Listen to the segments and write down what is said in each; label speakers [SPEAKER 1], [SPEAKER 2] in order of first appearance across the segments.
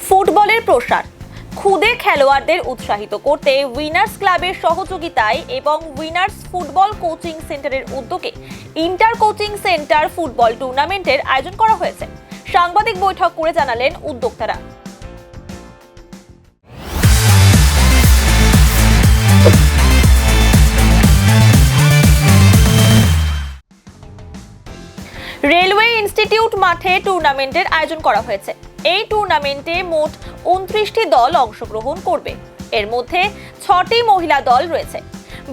[SPEAKER 1] ফুটবলের প্রসার খুদে খেলোয়াড়দের উৎসাহিত করতে উইনার্স ক্লাবের সহযোগিতায় এবং উইনার্স ফুটবল কোচিং সেন্টারের উদ্যোগে ইন্টার কোচিং সেন্টার ফুটবল টুর্নামেন্টের আয়োজন করা হয়েছে। সাংবাদিক বৈঠক করে জানালেন উদ্যোক্তারা। রেলওয়ে ইনস্টিটিউট মাঠে টুর্নামেন্টের আয়োজন করা হয়েছে। এই টুর্নামেন্টে মোট 29টি দল অংশগ্রহণ করবে। এর মধ্যে 6টি মহিলা দল রয়েছে।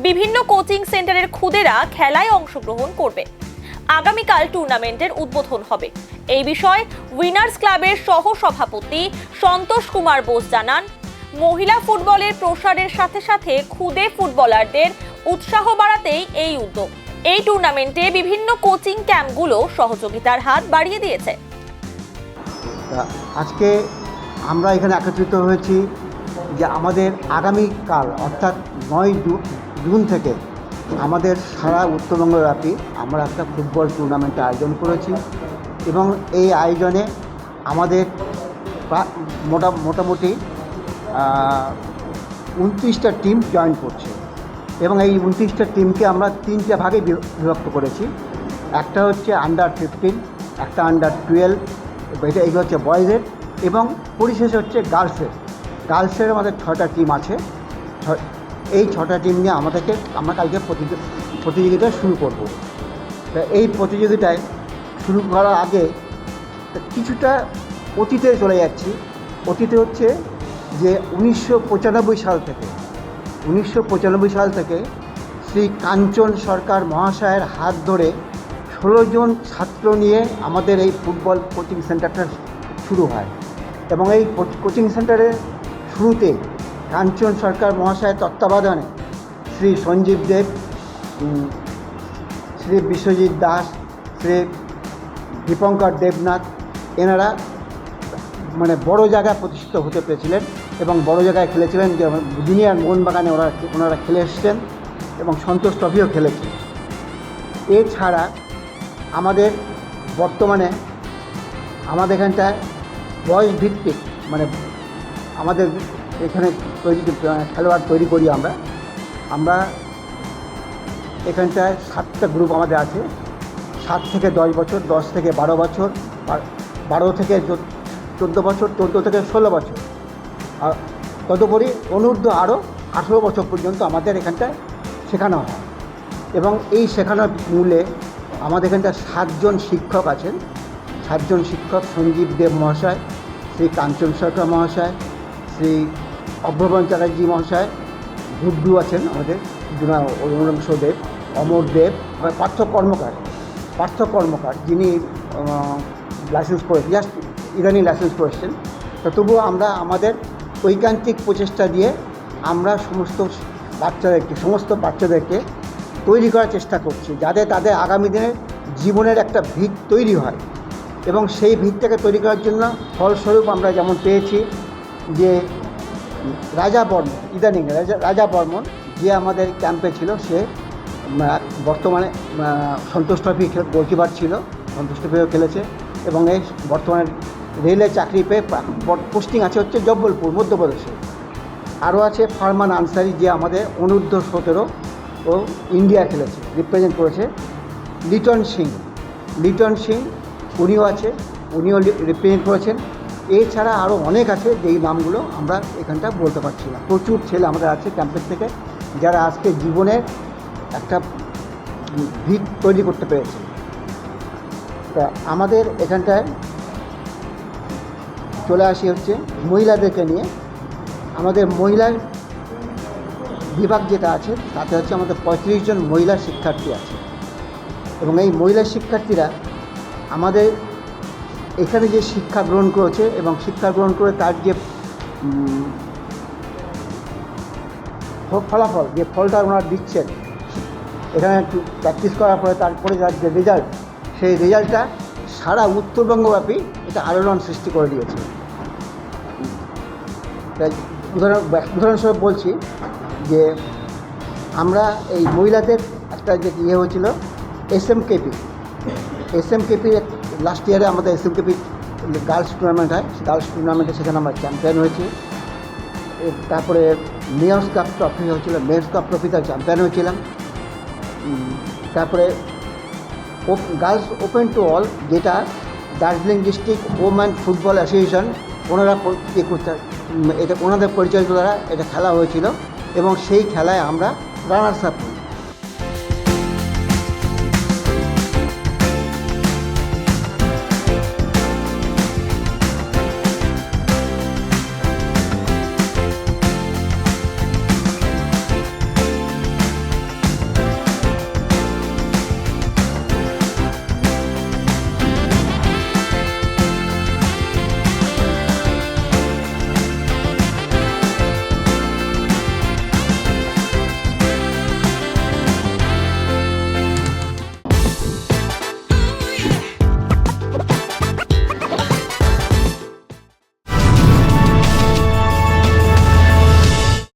[SPEAKER 1] বিভিন্ন কোচিং সেন্টারের খুদেরা খেলায় অংশগ্রহণ করবে। আগামীকাল টুর্নামেন্টের উদ্বোধন হবে। এই বিষয়ে উইনার্স ক্লাবের সহ সভাপতি সন্তোষ কুমার বোস জানান, মহিলা ফুটবলের প্রসারের সাথে সাথে খুদে ফুটবলারদের উৎসাহ বাড়াতেই এই উদ্যোগ। এই টুর্নামেন্টে বিভিন্ন কোচিং ক্যাম্পগুলো সহযোগিতার হাত বাড়িয়ে দিয়েছে।
[SPEAKER 2] আজকে আমরা এখানে একত্রিত হয়েছি যে আমাদের আগামীকাল অর্থাৎ 9 জুন থেকে আমাদের সারা উত্তরবঙ্গব্যাপী আমরা একটা ফুটবল টুর্নামেন্টের আয়োজন করেছি এবং এই আয়োজনে আমাদের মোটামুটি 29টা টিম জয়েন করছে এবং এই 29টা টিমকে আমরা 3টে ভাগে বিভক্ত করেছি। একটা হচ্ছে আন্ডার-15, একটা আন্ডার-12, এগুলো হচ্ছে বয়েজের, এবং পরিশেষে হচ্ছে গার্লসের আমাদের 6টা টিম আছে। এই 6টা টিম নিয়ে আমরা কালকে প্রতিযোগিতা শুরু করব। এই প্রতিযোগিতায় শুরু করার আগে কিছুটা অতীতে চলে যাচ্ছি। অতীতে হচ্ছে যে 1995 সাল থেকে শ্রী কাঞ্চন সরকার মহাশয়ের হাত ধরে 16 জন ছাত্র নিয়ে আমাদের এই ফুটবল কোচিং সেন্টারটা শুরু হয় এবং এই কোচিং সেন্টারের শুরুতে কাঞ্চন সরকার মহাশয়ের তত্ত্বাবধানে শ্রী সঞ্জীব দেব, শ্রী বিশ্বজিৎ দাস, শ্রী দীপঙ্কর দেবনাথ এনারা বড় জায়গায় প্রতিষ্ঠিত হতে পেরেছিলেন এবং বড় জায়গায় খেলেছিলেন। যে জুনিয়র মোহনবাগানে ওনারা খেলে এসছেন এবং সন্তোষ ট্রফিও খেলেছেন। এছাড়া আমাদের বর্তমানে আমাদের এখানটায় বয়স ভিত্তিক আমাদের এখানে খেলোয়াড় তৈরি করি আমরা এখানটায় 7টা গ্রুপ আমাদের আছে। 7 থেকে 10 বছর, 10 থেকে 12 বছর, 12 থেকে 14 বছর, 14 থেকে 16 বছর, আর তদুপরি অনূর্ধ্ব আরও 18 বছর পর্যন্ত আমাদের এখানটায় শেখানো হয় এবং এই শেখানোর মূলে আমাদের এখানটায় 7 জন শিক্ষক আছেন। 7 জন শিক্ষক: সঞ্জীব দেব মহাশয়, শ্রী কাঞ্চন সরকার মহাশয়, শ্রী অভ্রবন চ্যাটার্জি মহাশয়, গুড্ডু আছেন আমাদের, অরুণাংশ দেব, অমর দেব, পার্থ কর্মকার যিনি লাইসেন্স করে জাস্ট ইদানিং লাইসেন্স করেছেন। তো তবুও আমরা আমাদের ঐকান্তিক প্রচেষ্টা দিয়ে আমরা সমস্ত বাচ্চাদেরকে তৈরি করার চেষ্টা করছি, যাতে তাদের আগামী দিনে জীবনের একটা ভিত তৈরি হয় এবং সেই ভিতটাকে তৈরি করার জন্য ফলস্বরূপ আমরা যেমন পেয়েছি যে রাজা বর্মন যে আমাদের ক্যাম্পে ছিল, সে বর্তমানে সন্তোষ ট্রফি গোলকিপার ছিল, সন্তোষ ট্রফিও খেলেছে এবং এই বর্তমানে রেলে চাকরি পেয়ে পোস্টিং আছে হচ্ছে জব্বলপুর, মধ্যপ্রদেশে। আরও আছে ফারমান আনসারি, যে আমাদের অনূর্ধ্ব 17 ও ইন্ডিয়া খেলেছে, রিপ্রেজেন্ট করেছে। লিটন সিং উনিও রিপ্রেজেন্ট করেছেন। এছাড়া আরও অনেক আছে, যেই নামগুলো আমরা এখানটা বলতে পারছি না। প্রচুর ছেলে আমাদের আছে ক্যাম্পের থেকে, যারা আজকে জীবনের একটা ভিত তৈরি করতে পেরেছে। তা আমাদের এখানটায় চলে আসি হচ্ছে মহিলাদেরকে নিয়ে। আমাদের মহিলার বিভাগ যেটা আছে তাতে হচ্ছে আমাদের 35 জন মহিলা শিক্ষার্থী আছে এবং এই মহিলা শিক্ষার্থীরা আমাদের এখানে যে শিক্ষা গ্রহণ করেছে এবং শিক্ষা গ্রহণ করে তার যে ফলাফল, যে ফলটা ওনারা দিচ্ছেন এখানে একটু প্র্যাকটিস করার পরে, তারপরে যার যে রেজাল্ট, সেই রেজাল্টটা সারা উত্তরবঙ্গব্যাপী এটা আলোড়ন সৃষ্টি করে দিয়েছে। তাই উদাহরণস্বরূপ বলছি যে আমরা এই মহিলাদের একটা যে হয়েছিল এসএমকেপি লাস্ট ইয়ারে আমাদের এসএমকেপি গার্লস টুর্নামেন্ট হয়, গার্লস টুর্নামেন্টে সেখানে আমরা চ্যাম্পিয়ন হয়েছি। তারপরে মেয়র্স কাপ ট্রফি হয়েছিল, মেয়র্স কাপ ট্রফিতে চ্যাম্পিয়ন হয়েছিলাম। তারপরে গার্লস ওপেন টু অল, যেটা Darjeeling district women football association ওনারা এটা ওনাদের পরিচালিত দ্বারা এটা খেলা হয়েছিল এবং সেই খেলায় আমরা রানার্স আপ হই।